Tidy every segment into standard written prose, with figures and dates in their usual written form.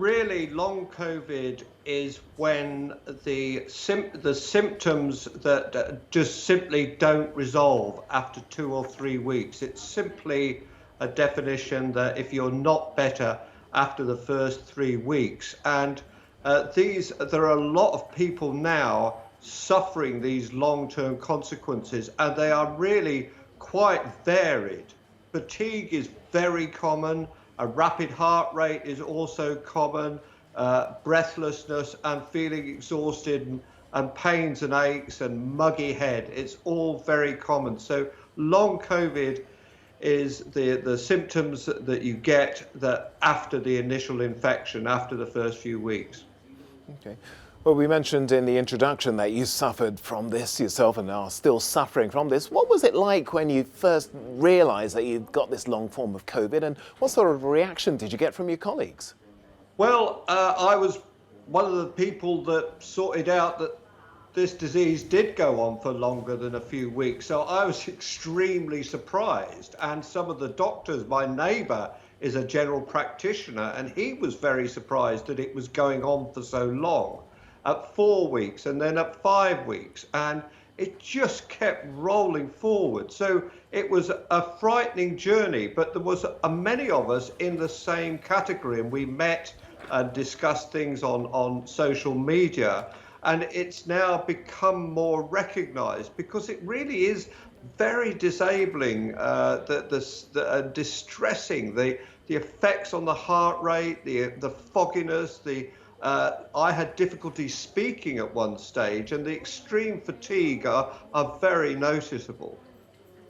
really, long COVID is when the symptoms that just simply don't resolve after 2 or 3 weeks. It's simply a definition that if you're not better after the first 3 weeks, and there are a lot of people now suffering these long-term consequences, and they are really quite varied. Fatigue is very common. A rapid heart rate is also common. Breathlessness and feeling exhausted and pains and aches and muggy head. It's all very common. So long COVID is the symptoms that you get that after the initial infection, after the first few weeks. Okay. Well, we mentioned in the introduction that you suffered from this yourself and are still suffering from this. What was it like when you first realised that you'd got this long form of COVID, and what sort of reaction did you get from your colleagues? Well, I was one of the people that sorted out that this disease did go on for longer than a few weeks. So I was extremely surprised. And some of the doctors, my neighbour is a general practitioner, and he was very surprised that it was going on for so long. At 4 weeks and then at 5 weeks, and it just kept rolling forward. So it was a frightening journey, but there was many of us in the same category, and we met and discussed things on social media, and it's now become more recognized because it really is very disabling, distressing, the effects on the heart rate, the fogginess, I had difficulty speaking at one stage, and the extreme fatigue are very noticeable.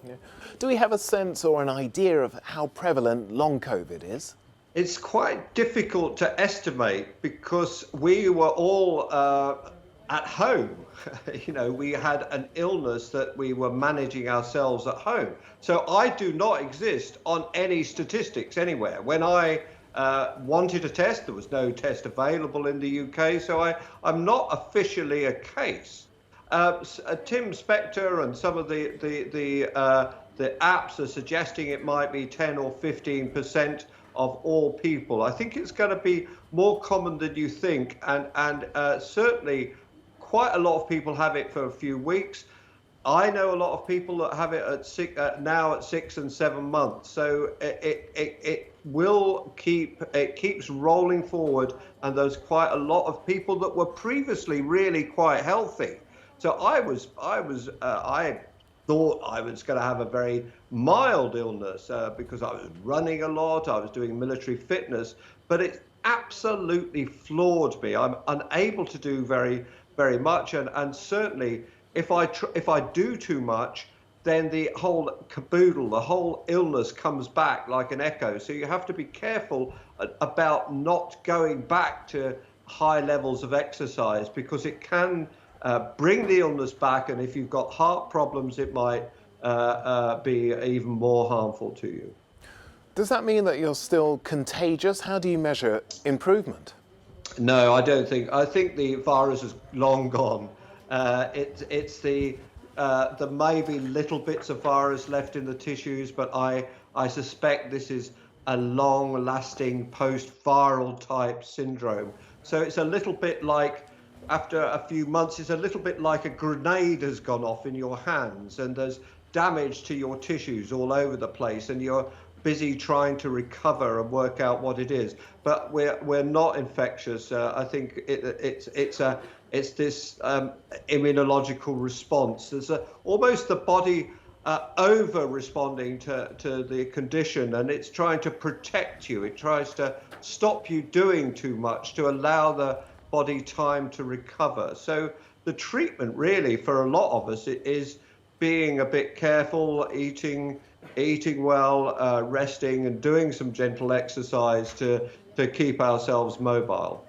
Yeah. Do we have a sense or an idea of how prevalent long COVID is? It's quite difficult to estimate because we were all at home. You know, we had an illness that we were managing ourselves at home. So I do not exist on any statistics anywhere. When I wanted a test, there was no test available in the UK, so I'm not officially a case. Tim Spector and some of the apps are suggesting it might be 10 or 15% of all people. I think it's going to be more common than you think, and certainly quite a lot of people have it for a few weeks. I know a lot of people that have it now at 6 and 7 months. So it keeps rolling forward, and there's quite a lot of people that were previously really quite healthy. So I thought I was going to have a very mild illness because I was running a lot, I was doing military fitness, but it absolutely floored me. I'm unable to do very, very much, and certainly if I do too much, then the whole caboodle, the whole illness comes back like an echo. So you have to be careful about not going back to high levels of exercise, because it can bring the illness back, and if you've got heart problems, it might be even more harmful to you. Does that mean that you're still contagious? How do you measure improvement? No, I don't think. I think the virus is long gone. It's there may be little bits of virus left in the tissues, but I suspect this is a long-lasting post-viral type syndrome. So it's a little bit like, after a few months, it's a little bit like a grenade has gone off in your hands, and there's damage to your tissues all over the place, and you're busy trying to recover and work out what it is. But we're not infectious. I think it's this immunological response. There's almost the body over responding to the condition, and it's trying to protect you. It tries to stop you doing too much to allow the body time to recover. So the treatment really for a lot of us is being a bit careful, eating well, resting, and doing some gentle exercise to keep ourselves mobile.